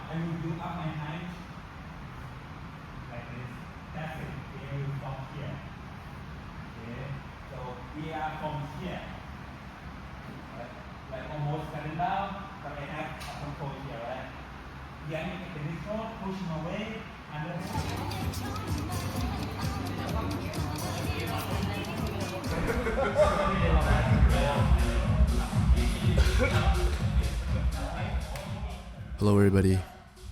I will do up my hand like this. That's it. Okay, I will from here. Okay, so we are from here. Right? Like almost cutting down, but I have a control here, right? Yank the control, push him away, and then Hello everybody,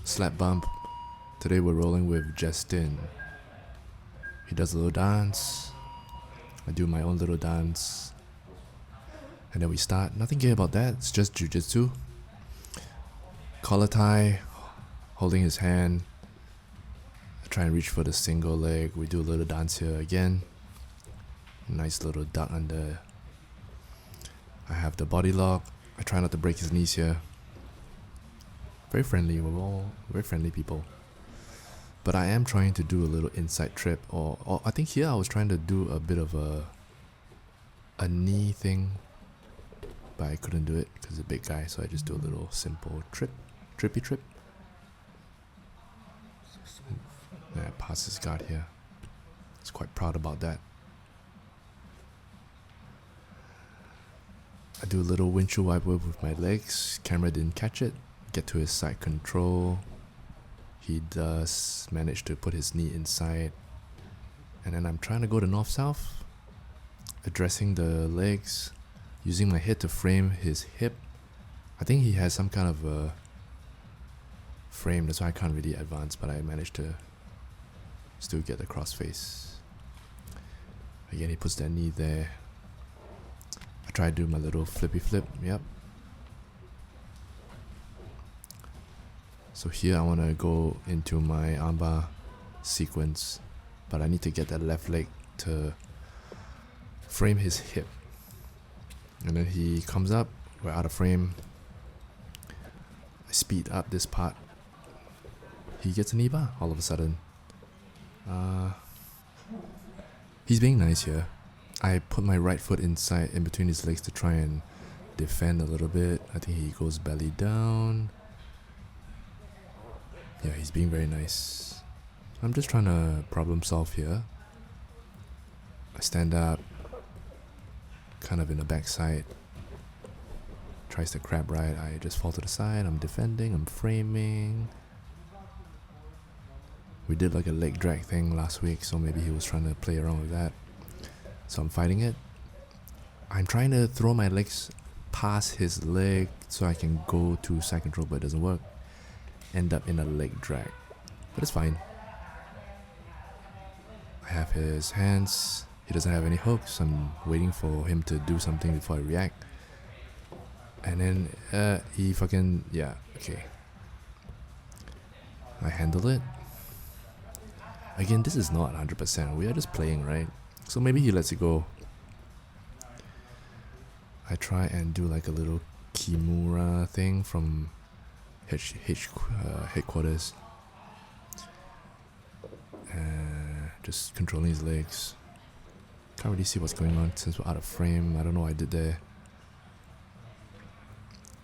Slap Bump. Today we're rolling with Justin. He does a little dance, I do my own little dance, and then we start. Nothing gay about that, it's just jiu-jitsu. Collar tie, holding his hand, I try and reach for the single leg. We do a little dance here again. Nice little duck under. I have the body lock, I try not to break his knees here. Very friendly, we're all very friendly people. But I am trying to do a little inside trip, or I think here I was trying to do a bit of a knee thing, but I couldn't do it because it's a big guy, so I just do a little simple trippy trip. Yeah, pass his guard here. He's quite proud about that. I do a little windshield wiper with my legs. Camera didn't catch it. Get to his side control. He does manage to put his knee inside. And then I'm trying to go to north-south, addressing the legs, using my head to frame his hip. I think he has some kind of a frame, that's why I can't really advance, but I managed to still get the crossface. Again, he puts that knee there. I try to do my little flippy flip, yep. So here I want to go into my armbar sequence, but I need to get that left leg to frame his hip. And then he comes up, we're out of frame. I speed up this part. He gets a knee bar all of a sudden. He's being nice here. I put my right foot inside in between his legs to try and defend a little bit. I think he goes belly down. Yeah, he's being very nice. I'm just trying to problem solve here. I stand up, kind of in the backside. Tries to crab right, I just fall to the side. I'm defending, I'm framing. We did like a leg drag thing last week, so maybe he was trying to play around with that. So I'm fighting it. I'm trying to throw my legs past his leg so I can go to side control, but it doesn't work. End up in a leg drag, but it's fine. I have his hands. He doesn't have any hooks. I'm waiting for him to do something before I react. And then he fucking, yeah, okay. I handle it. Again, this is not 100%. We are just playing, right? So maybe he lets it go. I try and do like a little Kimura thing from headquarters. Just controlling his legs. Can't really see what's going on since we're out of frame. I don't know what I did there.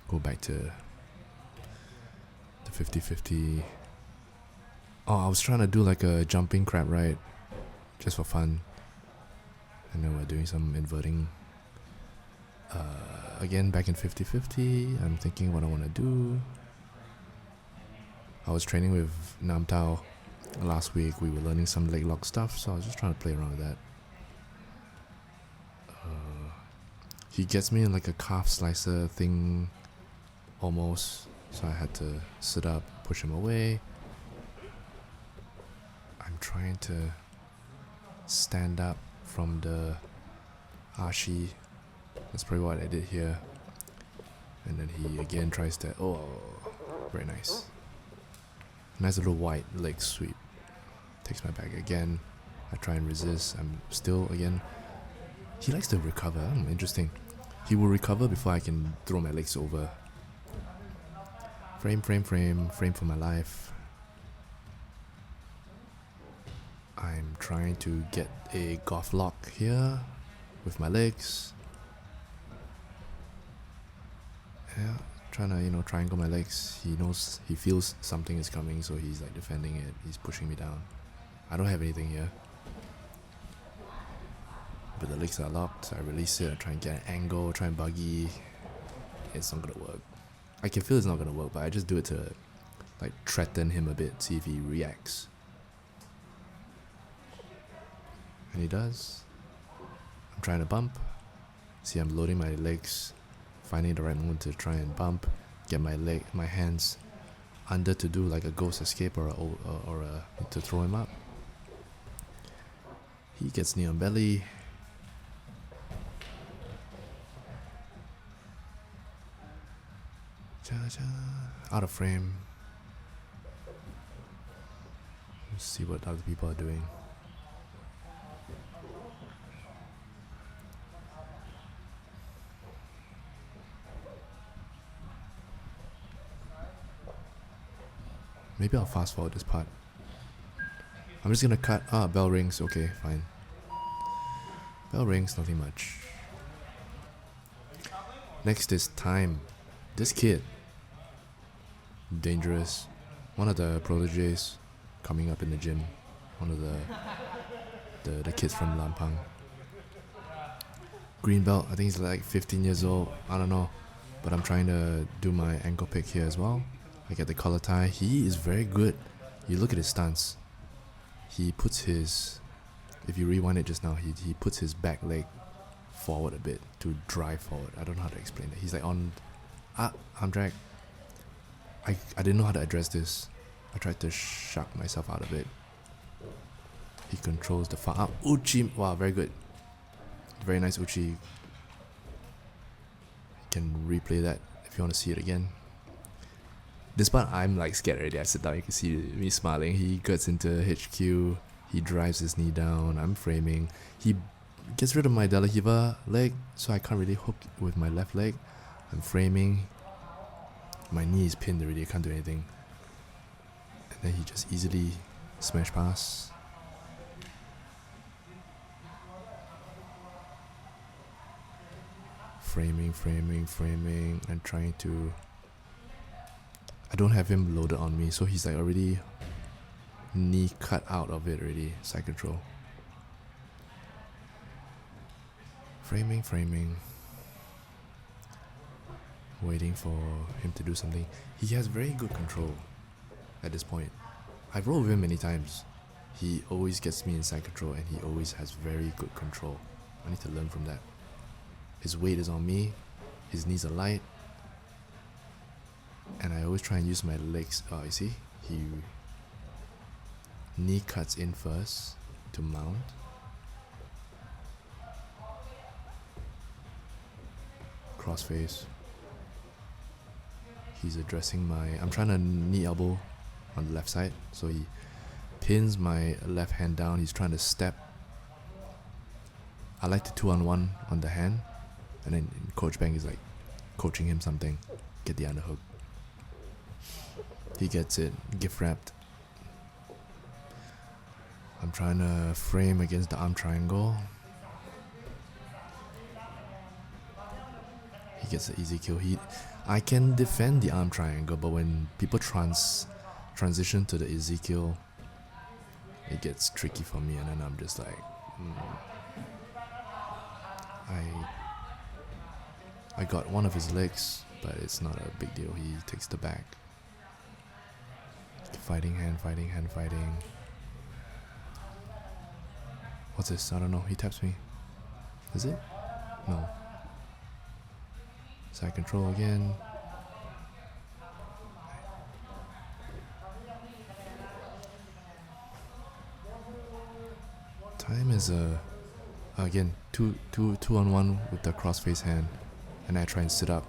Go back to the 50-50. Oh, I was trying to do like a jumping crab right, just for fun. And then we're doing some inverting. Again, back in 50-50. I'm thinking what I want to do. I was training with Nam Tao last week. We were learning some leg lock stuff, so I was just trying to play around with that. He gets me in like a calf slicer thing, almost. So I had to sit up, push him away. I'm trying to stand up from the Ashi. That's probably what I did here. And then he again tries to, oh, very nice. Nice little white leg sweep. Takes my back again. I try and resist. I'm still again. He likes to recover. Interesting. He will recover before I can throw my legs over. Frame for my life. I'm trying to get a golf lock here with my legs. Yeah, trying to, triangle my legs. He feels something is coming, so he's like defending it. He's pushing me down. I don't have anything here. But the legs are locked. I release it. I try and get an angle, try and buggy. It's not gonna work. I can feel it's not gonna work, but I just do it to like threaten him a bit, see if he reacts. And he does. I'm trying to bump. See, I'm loading my legs, finding the right moment to try and bump, get my hands under to do like a ghost escape or to throw him up. He gets knee on belly. Out of frame. Let's see what other people are doing. Maybe I'll fast forward this part. I'm just gonna cut. Bell rings. Okay, fine. Bell rings, nothing much. Next is time. This kid, dangerous. One of the proteges coming up in the gym. One of the kids from Lampang. Green belt. I think he's like 15 years old. I don't know, but I'm trying to do my ankle pick here as well. I get the collar tie. He is very good. You look at his stance. He puts his, if you rewind it just now, he puts his back leg forward a bit to drive forward. I don't know how to explain it. He's like on arm drag. I didn't know how to address this. I tried to shuck myself out of it. He controls the far up. Uchi. Wow, very good. Very nice Uchi. You can replay that if you want to see it again. This part I'm like scared already. I sit down, you can see me smiling. He gets into HQ. He drives his knee down. I'm framing. He gets rid of my De La Riva leg, so I can't really hook with my left leg. I'm framing. My knee is pinned already. I can't do anything. And then he just easily smash pass. Framing. And trying to. I don't have him loaded on me, so he's like already knee cut out of it already. Side control. Framing. Waiting for him to do something. He has very good control at this point. I've rolled with him many times. He always gets me in side control and he always has very good control. I need to learn from that. His weight is on me. His knees are light. And I always try and use my legs. Oh, you see? He knee cuts in first to mount. Crossface. He's addressing my. I'm trying to knee elbow on the left side. So he pins my left hand down. He's trying to step. I like the 2-on-1 on the hand. And then Coach Bang is like coaching him something. Get the underhook. He gets it, gift wrapped. I'm trying to frame against the arm triangle. He gets an easy kill. I can defend the arm triangle, but when people transition to the Ezekiel, it gets tricky for me, and then I'm just like, I got one of his legs, but it's not a big deal. He takes the back. Fighting hand. What's this? I don't know. He taps me. Is it? No. Side control again. Time is again 2-on-1 with the crossface hand, and I try and sit up.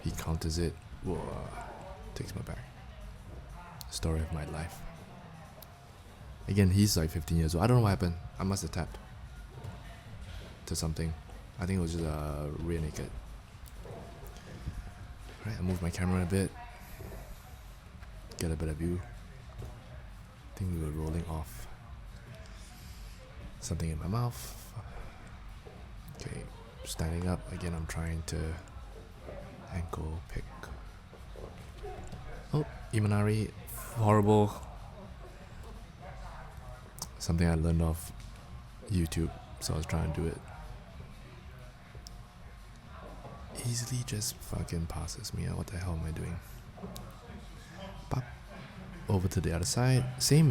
He counters it. Whoa. Takes my back. Story of my life. Again, he's like 15 years old. I don't know what happened. I must have tapped to something. I think it was just rear naked. Alright, I move my camera a bit. Get a better view. I think we were rolling off. Something in my mouth. Okay, standing up. Again, I'm trying to Ankle pick. Oh, Imanari. Horrible. Something I learned off YouTube, so I was trying to do it. Easily just fucking passes me out. What the hell am I doing? Pop. Over to the other side. Same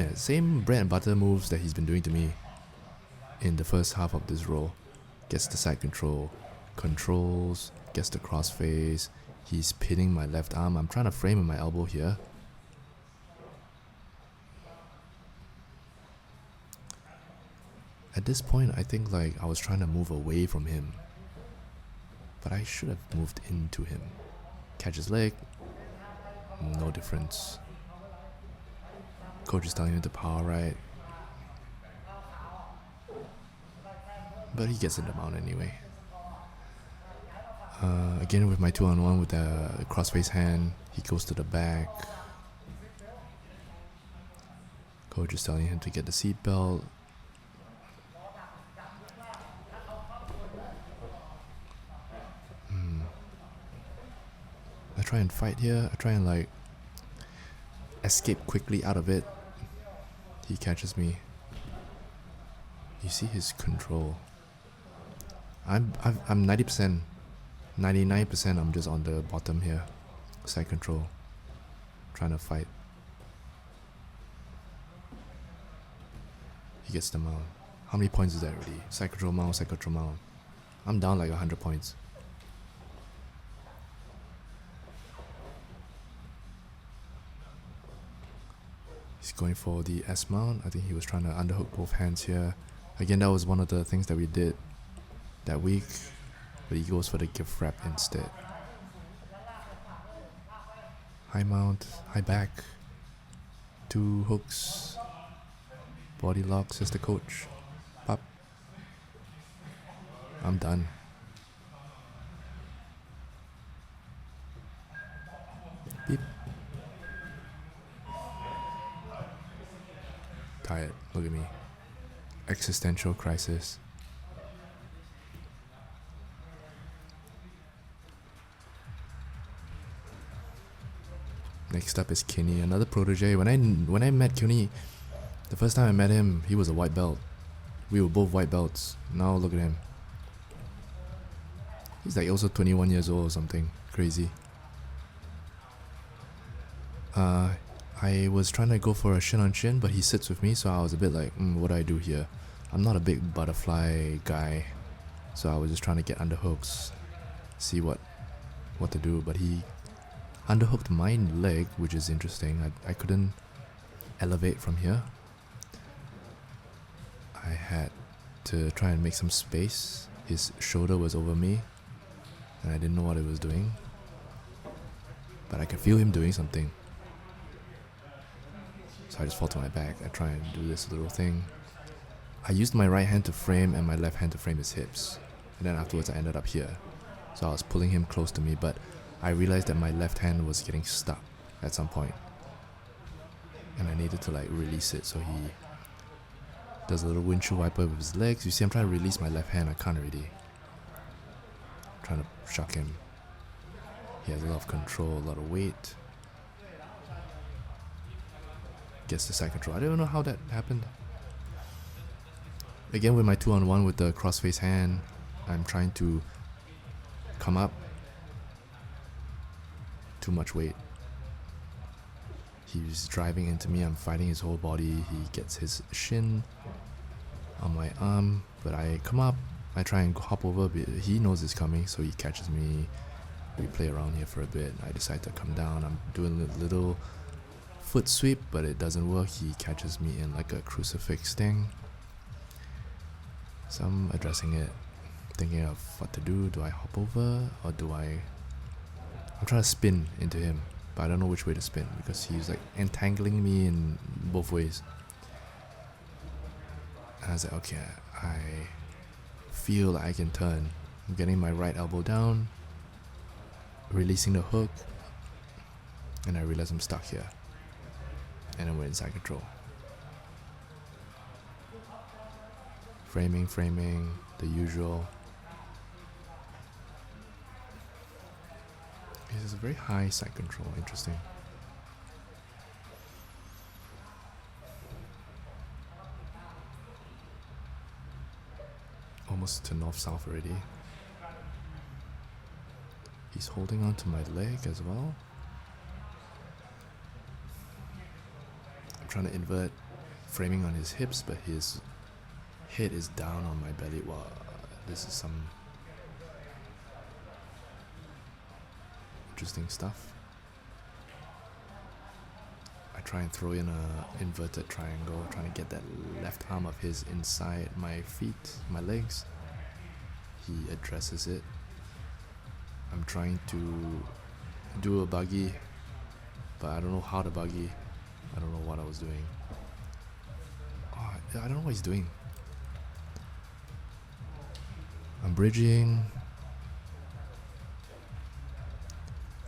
bread and butter moves that he's been doing to me in the first half of this roll. Gets the side control. Controls. Gets the crossface. He's pinning my left arm. I'm trying to frame in my elbow here. At this point, I think like I was trying to move away from him. But I should have moved into him. Catch his leg. No difference. Coach is telling him to power right. But he gets in the mount anyway. Again with my 2-on-1 with the crossface hand. He goes to the back. Coach is telling him to get the seatbelt. I try and fight here. I try and like escape quickly out of it. He catches me. You see his control. I'm 90%, 99%. I'm just on the bottom here, side control, trying to fight. He gets the mount. How many points is that already? Side control mount, side control mount. I'm down like 100 points. He's going for the S mount. I think he was trying to underhook both hands here. Again, that was one of the things that we did that week, but he goes for the gift wrap instead. High mount, high back, 2 hooks, body lock, says the coach. Pop. I'm done. Beep. Tired, look at me. Existential crisis. Next up is Kinny, another protege. When I met Kinny, the first time I met him, he was a white belt. We were both white belts. Now look at him. He's like also 21 years old or something. Crazy. I was trying to go for a shin on shin, but he sits with me, so I was a bit like, what do I do here? I'm not a big butterfly guy, so I was just trying to get underhooks, see what to do, but he underhooked my leg, which is interesting. I couldn't elevate from here. I had to try and make some space. His shoulder was over me, and I didn't know what he was doing, but I could feel him doing something. So I just fall to my back. I try and do this little thing. I used my right hand to frame and my left hand to frame his hips. And then afterwards I ended up here. So I was pulling him close to me, but I realized that my left hand was getting stuck at some point. And I needed to like release it, so he does a little windshield wiper with his legs. You see, I'm trying to release my left hand. I can't already. I'm trying to shock him. He has a lot of control, a lot of weight. Gets the side control. I don't know how that happened. Again with my 2-on-1 with the crossface hand, I'm trying to come up. Too much weight. He's driving into me. I'm fighting his whole body. He gets his shin on my arm, but I come up. I try and hop over, but he knows it's coming, so he catches me. We play around here for a bit. I decide to come down. I'm doing a little foot sweep, but it doesn't work. He catches me in like a crucifix thing. So I'm addressing it, thinking of what to do. Do I hop over or do I'm trying to spin into him, but I don't know which way to spin because he's like entangling me in both ways. And I was like, okay, I feel like I can turn. I'm getting my right elbow down, releasing the hook, and I realize I'm stuck here. And then we're in side control. Framing, the usual. It's a very high side control. Interesting. Almost to north-south already. He's holding on to my leg as well. I'm trying to invert, framing on his hips, but his head is down on my belly. Wow, this is some interesting stuff. I try and throw in a inverted triangle, trying to get that left arm of his inside my feet, my legs. He addresses it. I'm trying to do a buggy, but I don't know how to buggy. I don't know what I was doing. Oh, I don't know what he's doing. I'm bridging.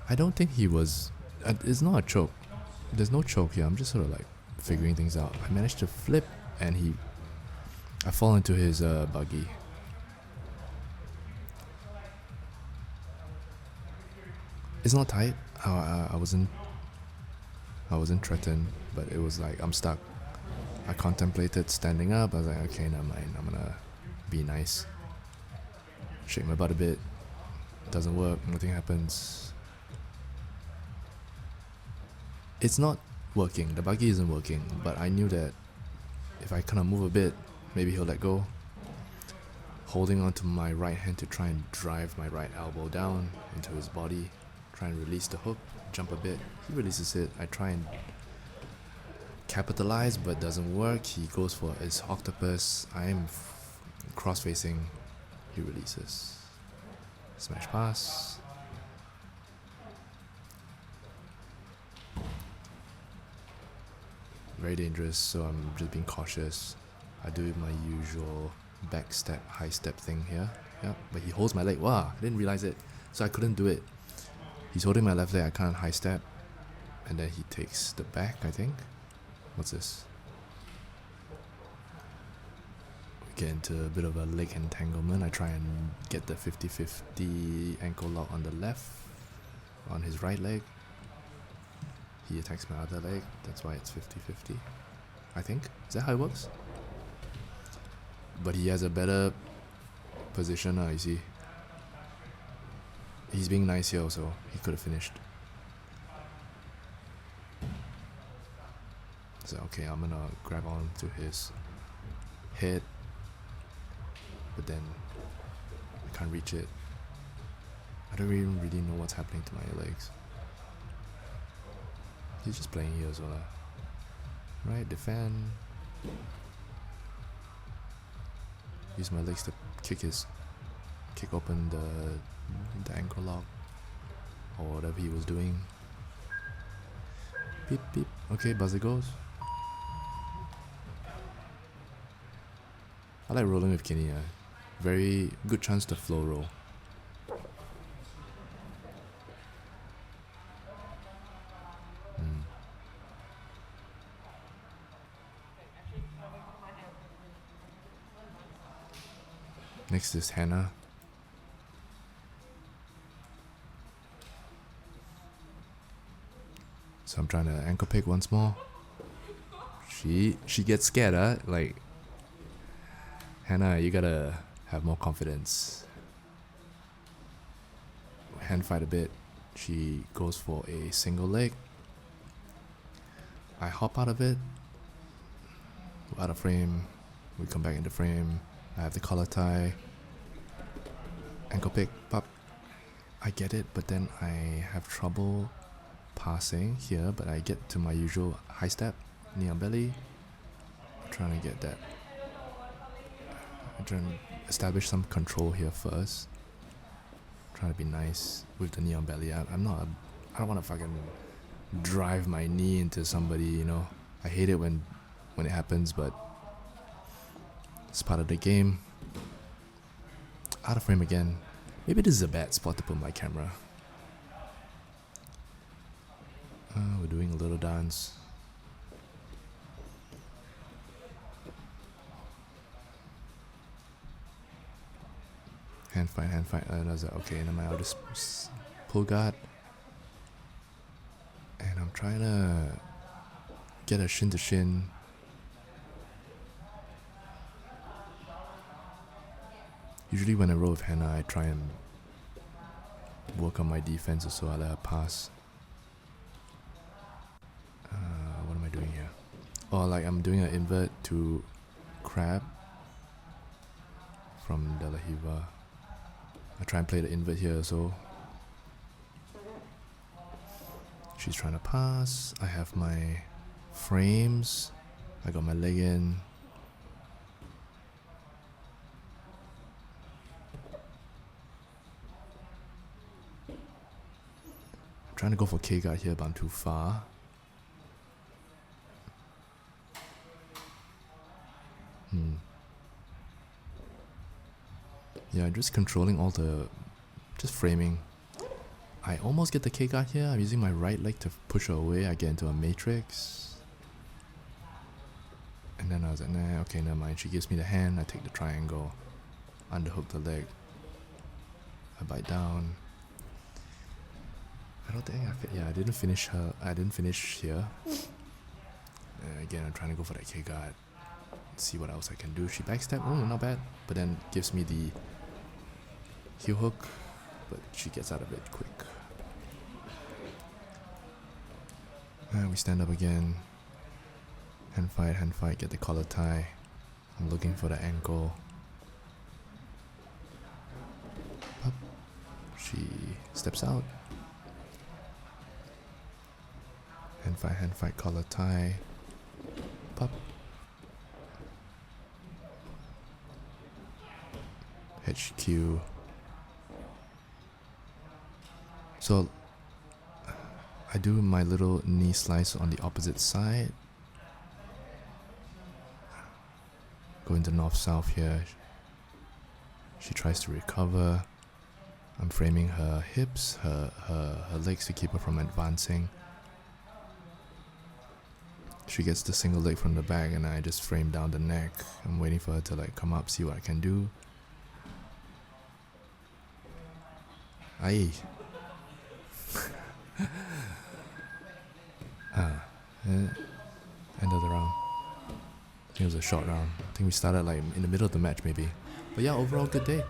I don't think he was... it's not a choke. There's no choke here. I'm just sort of like figuring things out. I managed to flip and I fall into his buggy. It's not tight. I wasn't threatened, but it was like I'm stuck. I contemplated standing up. I was like, okay, never mind. I'm gonna be nice. Shake my butt a bit. Doesn't work. Nothing happens. It's not working. The buggy isn't working. But I knew that if I kind of move a bit, maybe he'll let go. Holding onto my right hand to try and drive my right elbow down into his body. Try and release the hook, jump a bit. He releases it. I try and capitalize, but doesn't work. He goes for his octopus. I am cross-facing. He releases. Smash pass. Very dangerous, so I'm just being cautious. I do my usual back step, high step thing here. Yeah, but he holds my leg. Wow, I didn't realize it. So I couldn't do it. He's holding my left leg, I can't high step. And then he takes the back, I think. What's this? We get into a bit of a leg entanglement. I try and get the 50-50 ankle lock on the left, on his right leg. He attacks my other leg, that's why it's 50-50. I think. Is that how it works? But he has a better position now, you see. He's being nice here also. He could have finished. So okay, I'm gonna grab on to his head. But then I can't reach it. I don't even really know what's happening to my legs. He's just playing here as well. Right, defend. Use my legs to kick open the ankle lock or whatever he was doing. Beep beep. Okay, buzzer goes. I like rolling with Kinny. Very good chance to flow roll. Next is Hannah. So I'm trying to ankle pick once more. She gets scared, huh? Like, Hannah, you gotta have more confidence. Hand fight a bit. She goes for a single leg. I hop out of it. Out of frame. We come back into frame. I have the collar tie. Ankle pick, pop. I get it, but then I have trouble passing here, but I get to my usual high step, knee on belly. I'm trying to get that. I'm trying to establish some control here first. Trying to be nice with the knee on belly. I don't want to fucking drive my knee into somebody, you know. I hate it when it happens, but it's part of the game. Out of frame again. Maybe this is a bad spot to put my camera. We're doing a little dance. Hand fight. And I was like, okay, never mind, I'll just pull guard. trying to get a shin to shin. Usually when I roll with Hannah, I try and work on my defense, so I let her pass. What am I doing here? Oh, like I'm doing an invert to crab from De La Hiva. I try and play the invert here, so she's trying to pass. I have my frames. I got my leg in. I'm trying to go for K-guard here, but I'm too far. Yeah, just controlling all the... just framing. I almost get the K-guard here. I'm using my right leg to push her away. I get into a matrix. And then I was like, nah, okay, never mind. She gives me the hand. I take the triangle. Underhook the leg. I bite down. I don't think I didn't finish her. I didn't finish here. Again, I'm trying to go for that K-guard. See what else I can do. She backstab. Oh, not bad. But then gives me the heel hook. But she gets out of it quick. And we stand up again. Hand fight, get the collar tie. I'm looking for the ankle. Up. She steps out. Hand fight, collar tie. Pop. HQ. So I do my little knee slice on the opposite side. Go into north-south here. She tries to recover. I'm framing her hips, her legs to keep her from advancing. She gets the single leg from the back and I just frame down the neck. I'm waiting for her to like come up, see what I can do. Aye. End of the round. I think it was a short round. I think we started like in the middle of the match maybe. But yeah, overall good day.